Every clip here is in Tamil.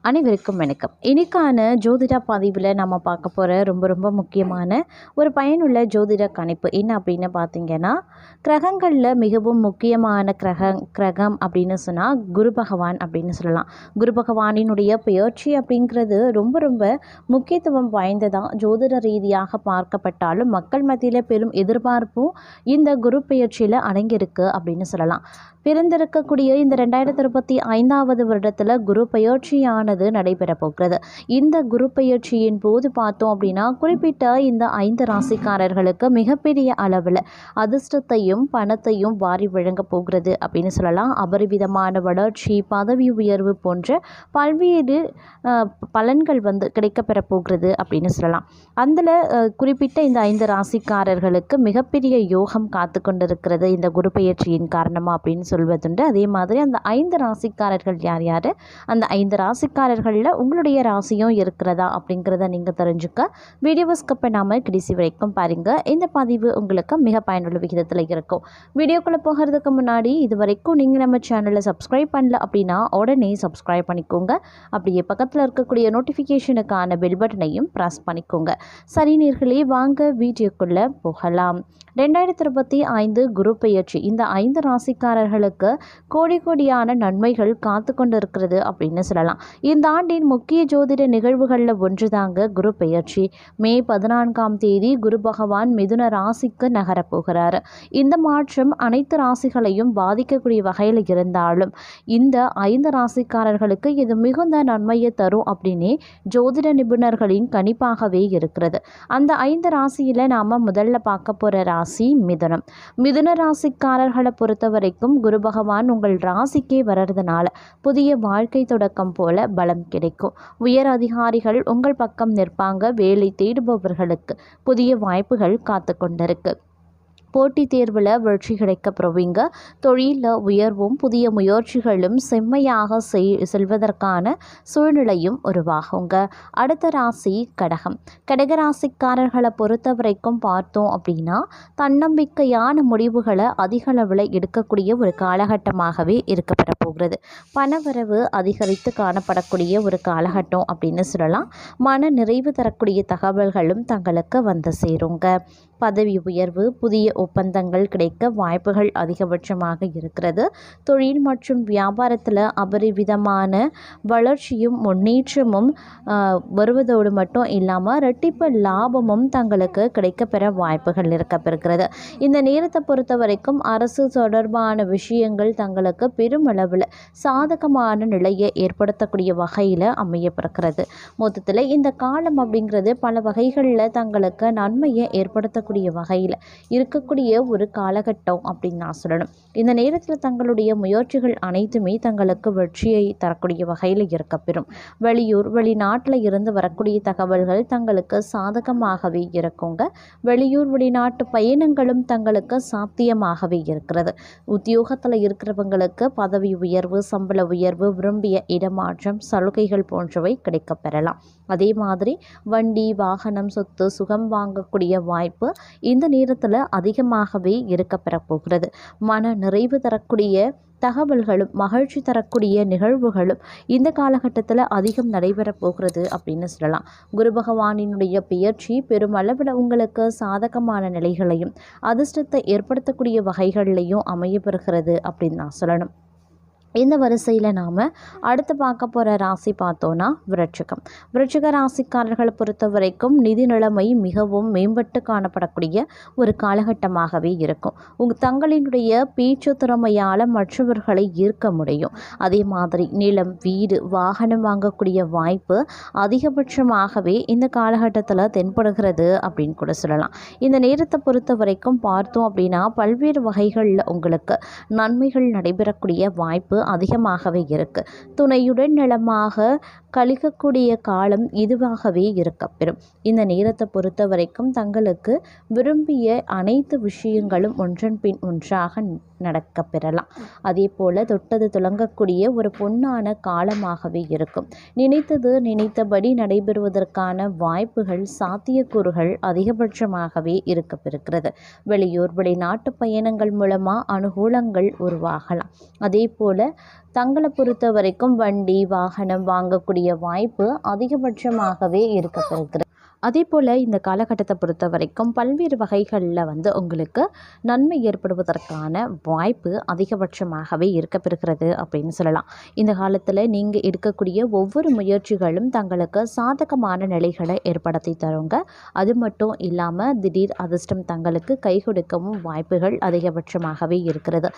அனைவருக்கும் வணக்கம். இன்னைக்கான ஜோதிட பதிவில் நம்ம பார்க்க போகிற ரொம்ப முக்கியமான ஒரு பயனுள்ள ஜோதிட கணிப்பு என்ன அப்படின்னு பார்த்தீங்கன்னா, கிரகங்களில் மிகவும் முக்கியமான கிரகம் அப்படின்னு சொன்னால் குரு பகவான் அப்படின்னு சொல்லலாம். குரு பகவானினுடைய பெயர்ச்சி அப்படிங்கிறது ரொம்ப முக்கியத்துவம் வாய்ந்ததாக ஜோதிட ரீதியாக பார்க்கப்பட்டாலும் மக்கள் மத்தியில் பெரும் எதிர்பார்ப்பும் இந்த குரு பெயர்ச்சியில் அடங்கியிருக்கு அப்படின்னு சொல்லலாம். பிறந்திருக்கக்கூடிய இந்த 2025 வருடத்தில் குரு பெயர்ச்சியானது நடைபெற போகிறது. இந்த குரு பெயர்ச்சியின் போது பார்த்தோம் அப்படின்னா, குறிப்பிட்ட இந்த 5 ராசிக்காரர்களுக்கு மிகப்பெரிய அளவில் அதிர்ஷ்டத்தையும் பணத்தையும் வாரி வழங்க போகிறது அப்படின்னு சொல்லலாம். அபரிவிதமான வளர்ச்சி, பதவி உயர்வு போன்ற பல்வேறு பலன்கள் கிடைக்கப்பெற போகிறது அப்படின்னு சொல்லலாம். அதில் குறிப்பிட்ட இந்த 5 ராசிக்காரர்களுக்கு மிகப்பெரிய யோகம் காத்து கொண்டிருக்கிறது இந்த குரு பெயர்ச்சியின் காரணமாக அப்படின்னு சொல்வதுண்டு. அதே மாதிரி அந்த 5 ராசிக்காரர்கள் யார் யார், அந்த 5 ராசிக்காரர்களில் உங்களுடைய ராசியும் இருக்கிறதா அப்படிங்கிறத நீங்கள் தெரிஞ்சுக்க வீடியோவை ஸ்கிப் பண்ணாமல் கடைசி வரைக்கும் பாருங்கள். இந்த பதிவு உங்களுக்கு மிக பயனுள்ள விகிதத்தில் இருக்கும். வீடியோக்குள்ளே போகிறதுக்கு முன்னாடி இது வரைக்கும் நீங்கள் நம்ம சேனலை சப்ஸ்கிரைப் பண்ணல அப்படின்னா உடனே சப்ஸ்கிரைப் பண்ணிக்கோங்க. அப்படியே பக்கத்தில் இருக்கக்கூடிய நோட்டிஃபிகேஷனுக்கான பெல் பட்டனையும் ப்ரெஸ் பண்ணிக்கோங்க. சரி நேர்களே, வாங்க வீடியோக்குள்ளே போகலாம். 2025 குரு பெயர்ச்சி இந்த 5 ராசிக்காரர்களுக்கு கோடியான நன்மைகள் காத்து கொண்டு இருக்கிறது அப்படின்னு சொல்லலாம். இந்த ஆண்டின் முக்கிய ஜோதிட நிகழ்வுகளில் ஒன்றுதாங்க குரு பெயர்ச்சி. மே 14ஆம் தேதி குரு பகவான் மிதுன ராசிக்கு நகரப்போகிறார். இந்த மாற்றம் அனைத்து ராசிகளையும் பாதிக்கக்கூடிய வகையில் இருந்தாலும் இந்த 5 ராசிக்காரர்களுக்கு இது மிகுந்த நன்மையை தரும் அப்படின்னே ஜோதிட நிபுணர்களின் கணிப்பாகவே இருக்கிறது. அந்த 5 ராசியில் நாம் முதல்ல பார்க்க போகிற ராசி மிதுனம். மிதுன ராசிக்காரர்களை பொறுத்த வரைக்கும் குரு பகவான் உங்கள் ராசிக்கே வர்றதுனால புதிய வாழ்க்கை தொடக்கம் போல பலம் கிடைக்கும். உயர் அதிகாரிகள் உங்கள் பக்கம் நிற்பாங்க. வேலை தேடுபவர்களுக்கு புதிய வாய்ப்புகள் காத்து கொண்டிருக்கு. போட்டித் தேர்வில் வெற்றி கிடைக்கப்படுவீங்க. தொழிலில் உயர்வும் புதிய முயற்சிகளும் செம்மையாக செல்வதற்கான சூழ்நிலையும் உருவாகுங்க. அடுத்த ராசி கடகம். கடகராசிக்காரர்களை பொறுத்த வரைக்கும் பார்த்தோம் அப்படின்னா, தன்னம்பிக்கையான முடிவுகளை அதிக அளவில் எடுக்கக்கூடிய ஒரு காலகட்டமாகவே இருக்கப்பட போகிறது. பணவரவு அதிகரித்து காணப்படக்கூடிய ஒரு காலகட்டம் அப்படின்னு சொல்லலாம். மன நிறைவு தரக்கூடிய தகவல்களும் தங்களுக்கு வந்து சேருங்க. பதவி உயர்வு, புதிய ஒப்பந்தங்கள் கிடைக்க வாய்ப்புகள் அதிகபட்சமாக இருக்கிறது. தொழில் மற்றும் வியாபாரத்தில் அபரிவிதமான வளர்ச்சியும் முன்னேற்றமும் வருவதோடு மட்டும் இல்லாமல் இரட்டிப்பு லாபமும் தங்களுக்கு கிடைக்கப்பெற வாய்ப்புகள் இருக்கப்பெறுகிறது. இந்த நேரத்தை பொறுத்த வரைக்கும் அரசு தொடர்பான விஷயங்கள் தங்களுக்கு பெருமளவில் சாதகமான நிலையை ஏற்படுத்தக்கூடிய வகையில் அமையப்படுகிறது. மொத்தத்தில் இந்த காலம் அப்படிங்கிறது பல வகைகளில் தங்களுக்கு நன்மையை ஏற்படுத்தக்கூடிய வகையில் இருக்கக்கூடிய ஒரு காலகட்டம் அப்படின்னு நான் சொல்லணும். இந்த நேரத்தில் தங்களுடைய முயற்சிகள் அனைத்துமே தங்களுக்கு வெற்றியை தரக்கூடிய வகையில் இருக்கப்பெறும். வெளியூர் வெளிநாட்டில் இருந்து வரக்கூடிய தகவல்கள் தங்களுக்கு சாதகமாகவே இருக்குங்க. வெளியூர் வெளிநாட்டு பயணங்களும் தங்களுக்கு சாத்தியமாகவே இருக்கிறது. உத்தியோகத்தில் இருக்கிறவங்களுக்கு பதவி உயர்வு, சம்பள உயர்வு, விரும்பிய இடமாற்றம், சலுகைகள் போன்றவை கிடைக்கப்பெறலாம். அதே மாதிரி வண்டி, வாகனம், சொத்து, சுகம் வாங்கக்கூடிய வாய்ப்பு இந்த நேரத்தில் அதிகமாகவே இருக்கப்பெற போகிறது. மன நிறைவு தரக்கூடிய தகவல்களும் மகிழ்ச்சி தரக்கூடிய நிகழ்வுகளும் இந்த காலகட்டத்தில் அதிகம் நடைபெற போகிறது அப்படின்னு சொல்லலாம். குரு பகவானினுடைய பெயர்ச்சி பெருமளவில் உங்களுக்கு சாதகமான நிலைகளையும் அதிர்ஷ்டத்தை ஏற்படுத்தக்கூடிய வகைகள்லையும் அமையப்பெறுகிறது அப்படின்னு நான் சொல்லணும். இந்த வரிசையில் நாம் அடுத்து பார்க்க போகிற ராசி பார்த்தோன்னா விருச்சிகம். விருச்சிக ராசிக்காரர்களை பொறுத்த வரைக்கும் நிதி நிலைமை மிகவும் மேம்பட்டு காணப்படக்கூடிய ஒரு காலகட்டமாகவே இருக்கும். தங்களினுடைய பேச்சு திறமையால் மற்றவர்களை ஈர்க்க முடியும். அதே மாதிரி நிலம், வீடு, வாகனம் வாங்கக்கூடிய வாய்ப்பு அதிகபட்சமாகவே இந்த காலகட்டத்தில் தென்படுகிறது அப்படின்னு கூட சொல்லலாம். இந்த நேரத்தை பொறுத்த வரைக்கும் பார்த்தோம் அப்படின்னா பல்வேறு வகைகளில் உங்களுக்கு நன்மைகள் நடைபெறக்கூடிய வாய்ப்பு அதிகமாகவே இருக்கு. துணையுடன் நலமாக கழிக்கக்கூடிய காலம் இதுவாகவே இருக்கப்பெறும். இந்த நேரத்தை பொறுத்த வரைக்கும் தங்களுக்கு விரும்பிய அனைத்து விஷயங்களும் ஒன்றன் பின் ஒன்றாக நடக்க பெறலாம். அதே போல் தொட்டது துலங்கக்கூடிய ஒரு பொன்னான காலமாகவே இருக்கும். நினைத்தது நினைத்தபடி நடைபெறுவதற்கான வாய்ப்புகள் சாத்தியக்கூறுகள் அதிகபட்சமாகவே இருக்கப்பெறுகிறது. வெளியூர் வெளிநாட்டு பயணங்கள் மூலமாக அனுகூலங்கள் உருவாகலாம். அதே போல் தங்களை பொறுத்த வரைக்கும் வண்டி வாகனம் வாங்கக்கூடிய வாய்ப்பு அதிகபட்சமாகவே இருக்கப்பெறுகிறது. அதே போல் இந்த காலகட்டத்தை பொறுத்த வரைக்கும் பல்வேறு வகைகளில் உங்களுக்கு நன்மை ஏற்படுவதற்கான வாய்ப்பு அதிகபட்சமாகவே இருக்கப்பெறுகிறது அப்படின்னு சொல்லலாம். இந்த காலத்தில் நீங்கள் எடுக்கக்கூடிய ஒவ்வொரு முயற்சிகளும் தங்களுக்கு சாதகமான நிலைகளை ஏற்படுத்தி தருங்க. அது மட்டும் இல்லாமல் திடீர் அதிர்ஷ்டம் தங்களுக்கு கை கொடுக்கவும் வாய்ப்புகள் அதிகபட்சமாகவே இருக்கிறது.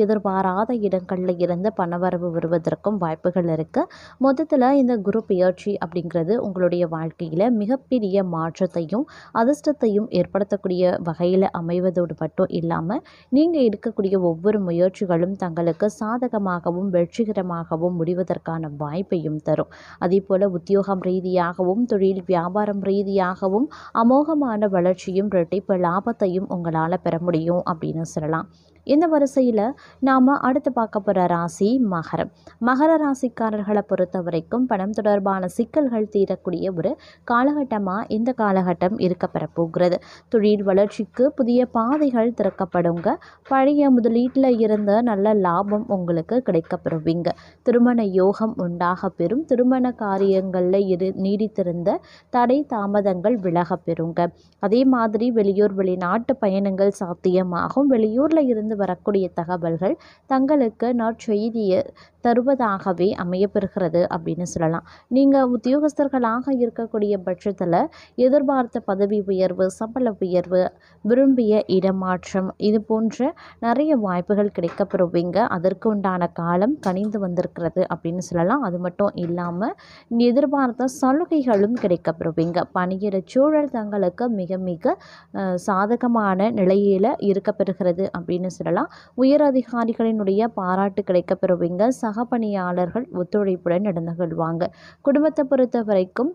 எதிர்பாராத இடங்களில் இருந்து பணவரவு வருவதற்கும் வாய்ப்புகள் இருக்குது. மொத்தத்தில் இந்த குரு பெயர்ச்சி அப்படிங்கிறது உங்களுடைய வாழ்க்கையில் மிகப்பெரிய மாற்றத்தையும் அதிர்ஷ்டத்தையும் ஏற்படுத்தக்கூடிய வகையில் அமைவதோடு மட்டும் இல்லாமல் நீங்கள் எடுக்கக்கூடிய ஒவ்வொரு முயற்சிகளும் தங்களுக்கு சாதகமாகவும் வெற்றிகரமாகவும் முடிவதற்கான வாய்ப்பையும் தரும். அதே போல் உத்தியோகம் ரீதியாகவும் தொழில் வியாபாரம் ரீதியாகவும் அமோகமான வளர்ச்சியும் இரட்டிப்பு லாபத்தையும் உங்களால் பெற முடியும் அப்படின்னு சொல்லலாம். இந்த வரிசையில் நாம் அடுத்து பார்க்க போகிற ராசி மகரம். மகர ராசிக்காரர்களை பொறுத்த வரைக்கும் பணம் தொடர்பான சிக்கல்கள் தீரக்கூடிய ஒரு காலகட்டமாக இந்த காலகட்டம் இருக்கப்பெற போகிறது. தொழில் வளர்ச்சிக்கு புதிய பாதைகள் திறக்கப்படுங்க. பழைய முதலீட்டில் இருந்த நல்ல லாபம் உங்களுக்கு கிடைக்கப்பெறுவீங்க. திருமண யோகம் உண்டாக பெறும். திருமண காரியங்களில் நீடித்திருந்த தடை தாமதங்கள் விலக பெறுங்க. அதே மாதிரி வெளியூர் வெளிநாட்டு பயணங்கள் சாத்தியமாகும். வெளியூரில் இருந்து வரக்கூடிய தகவல்கள் தங்களுக்கு நற்செய்தியை தருவதாகவே அமையப்பெறுகிறது அப்படின்னு சொல்லலாம். நீங்கள் உத்தியோகஸ்தர்களாக இருக்கக்கூடிய பட்சத்தில் எதிர்பார்த்த பதவி உயர்வு, சம்பள உயர்வு, விரும்பிய இடமாற்றம் இது போன்ற நிறைய வாய்ப்புகள் கிடைக்கப்பெறுவீங்க. அதற்கு உண்டான காலம் கனிந்து வந்திருக்கிறது அப்படின்னு சொல்லலாம். அது மட்டும் இல்லாமல் எதிர்பார்த்த சலுகைகளும் கிடைக்கப்பெறுவீங்க. பணியிட சூழல் தங்களுக்கு மிக மிக சாதகமான நிலையில் இருக்கப்பெறுகிறது அப்படின்னு சொல்லலாம். உயர் அதிகாரிகளினுடைய பாராட்டு கிடைக்கப்பெறுவீங்க. சக பணியாளர்கள் ஒத்துழைப்புடன் நடந்து கொள்வாங்க. குடும்பத்தை பொறுத்த வரைக்கும்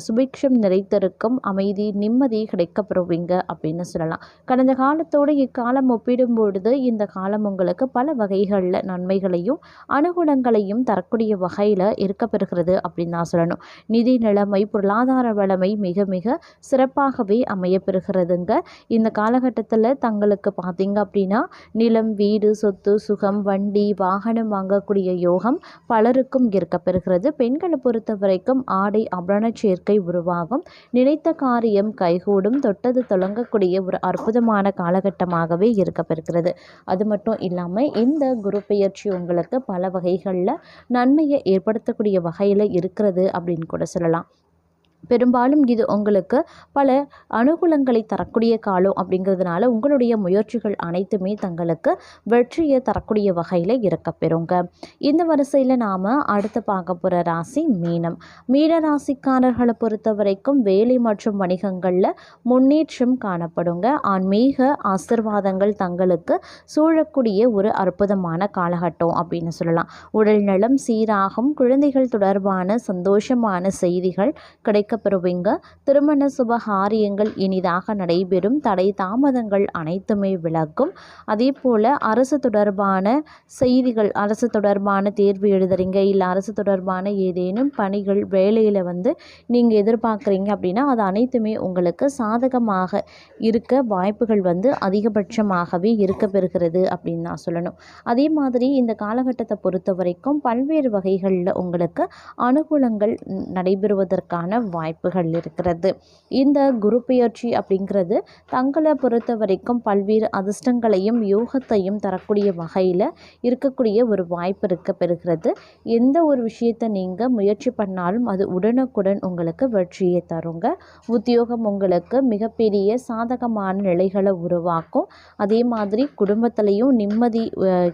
சுபிக்ஷம் நிறைத்திருக்கும். அமைதி நிம்மதி கிடைக்கப்பெறுவீங்க அப்படின்னு சொல்லலாம். கடந்த காலத்தோடு இக்காலம் ஒப்பிடும் பொழுது இந்த காலம் உங்களுக்கு பல வகைகளில் நன்மைகளையும் அனுகூலங்களையும் தரக்கூடிய வகையில் இருக்கப்பெறுகிறது அப்படின்னு தான் சொல்லணும். நிதி நிலைமை பொருளாதார வளமை மிக மிக சிறப்பாகவே அமையப்பெறுகிறதுங்க. இந்த காலகட்டத்தில் தங்களுக்கு பார்த்தீங்க அப்படின்னா நிலம், வீடு, சொத்து, சுகம், வண்டி, வாகனம் வாங்கக்கூடிய யோகம் பலருக்கும் இருக்கப்பெறுகிறது. பெண்களை பொறுத்த வரைக்கும் ஆடை ஆபரண சேர்க்கை உருவாகும். நினைத்த காரியம் கைகூடும். தொட்டது தொடங்கக்கூடிய ஒரு அற்புதமான காலகட்டமாகவே இருக்கப்பெறுகிறது. அது மட்டும் இல்லாமல் இந்த குரு பெயர்ச்சி உங்களுக்கு பல வகைகளில் நன்மையை ஏற்படுத்தக்கூடிய வகையில் இருக்கிறது அப்படின்னு கூட சொல்லலாம். பெரும்பாலும் இது உங்களுக்கு பல அனுகூலங்களை தரக்கூடிய காலம் அப்படிங்கிறதுனால உங்களுடைய முயற்சிகள் அனைத்துமே தங்களுக்கு வெற்றியை தரக்கூடிய வகையில் இருக்கப்பெறுங்க. இந்த வரிசையில் நாம் அடுத்து பார்க்க போகிற ராசி மீனம். மீன ராசிக்காரர்களை பொறுத்த வரைக்கும் வேலை மற்றும் வணிகங்களில் முன்னேற்றம் காணப்படுங்க. ஆன்மீக ஆசிர்வாதங்கள் தங்களுக்கு சூழக்கூடிய ஒரு அற்புதமான காலகட்டம் அப்படின்னு சொல்லலாம். உடல் நலம் சீராகும். குழந்தைகள் தொடர்பான சந்தோஷமான செய்திகள் கிடைக்கப்பெறுவீங்க. திருமண சுபகாரியங்கள் இனிதாக நடைபெறும். தடை தாமதங்கள் அனைத்துமே விலகும். அதே போல் அரசு தொடர்பான செய்திகள், அரசு தொடர்பான தேர்வு எழுதுறீங்க, இல்லை அரசு தொடர்பான ஏதேனும் பணிகள் வேலையில் நீங்கள் எதிர்பார்க்குறீங்க அப்படின்னா அது அனைத்துமே உங்களுக்கு சாதகமாக இருக்க வாய்ப்புகள் அதிகபட்சமாகவே இருக்கப்பெறுகிறது அப்படின்னு நான் சொல்லணும். அதே மாதிரி இந்த காலகட்டத்தை பொறுத்த வரைக்கும் பல்வேறு வகைகளில் உங்களுக்கு அனுகூலங்கள் நடைபெறுவதற்கான வாய்ப்புகள் இருக்கிறது. இந்த குரு பெயர்ச்சி அப்படிங்கிறது தங்களை பொறுத்த வரைக்கும் பல்வேறு அதிர்ஷ்டங்களையும் யோகத்தையும் தரக்கூடிய வகையில் இருக்கக்கூடிய ஒரு வாய்ப்பு இருக்கப்பெறுகிறது. எந்த ஒரு விஷயத்தை நீங்கள் முயற்சி பண்ணாலும் அது உடனுக்குடன் உங்களுக்கு வெற்றியை தருங்க. உத்தியோகம் உங்களுக்கு மிகப்பெரிய சாதகமான நிலைகளை உருவாக்கும். அதே மாதிரி குடும்பத்திலையும் நிம்மதி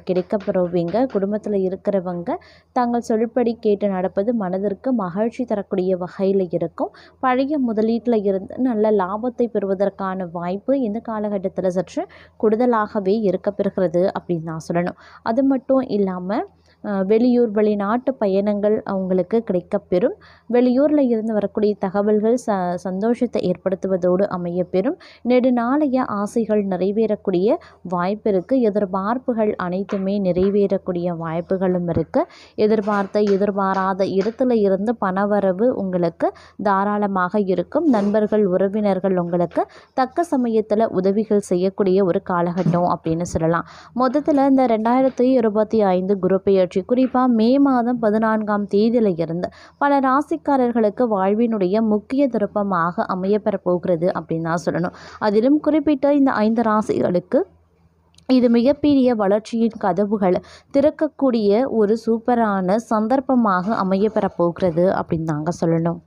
கிடைக்கப்பெறுவீங்க. குடும்பத்தில் இருக்கிறவங்க தங்கள் சொல்படி கேட்டு நடப்பது மனதிற்கு மகிழ்ச்சி தரக்கூடிய வகையில் இருக்கும். பழைய முதலீட்டில் இருந்து நல்ல லாபத்தை பெறுவதற்கான வாய்ப்பு இந்த காலகட்டத்தில் சற்று கூடுதலாகவே இருக்கப்பெறுகிறது அப்படின்னு நான் சொல்லணும். அது மட்டும் இல்லாமல் வெளியூர் வெளிநாட்டு பயணங்கள் அவங்களுக்கு கிடைக்கப்பெறும். வெளியூரில் இருந்து வரக்கூடிய தகவல்கள் சந்தோஷத்தை ஏற்படுத்துவதோடு அமையப்பெறும். நெடுநாளைய ஆசைகள் நிறைவேறக்கூடிய வாய்ப்பு இருக்குது. எதிர்பார்ப்புகள் அனைத்துமே நிறைவேறக்கூடிய வாய்ப்புகளும் இருக்குது. எதிர்பாராத இடத்துல இருந்து பணவரவு உங்களுக்கு தாராளமாக இருக்கும். நண்பர்கள் உறவினர்கள் உங்களுக்கு தக்க சமயத்தில் உதவிகள் செய்யக்கூடிய ஒரு காலகட்டம் அப்படின்னு சொல்லலாம். மொத்தத்தில் இந்த 2025 குரு பெயர்ச்சி குறிப்பாக மே மாதம் 14ஆம் தேதியில் இருந்து பல ராசிக்காரர்களுக்கு வாழ்வினுடைய முக்கிய திருப்பமாக அமையப்பெற போகிறது அப்படின்னு தான் சொல்லணும். அதிலும் குறிப்பிட்ட இந்த 5 ராசிகளுக்கு இது மிகப்பெரிய வளர்ச்சியின் கதவுகளை திறக்கக்கூடிய ஒரு சூப்பரான சந்தர்ப்பமாக அமையப்பெற போகிறது அப்படின்னு தாங்க சொல்லணும்.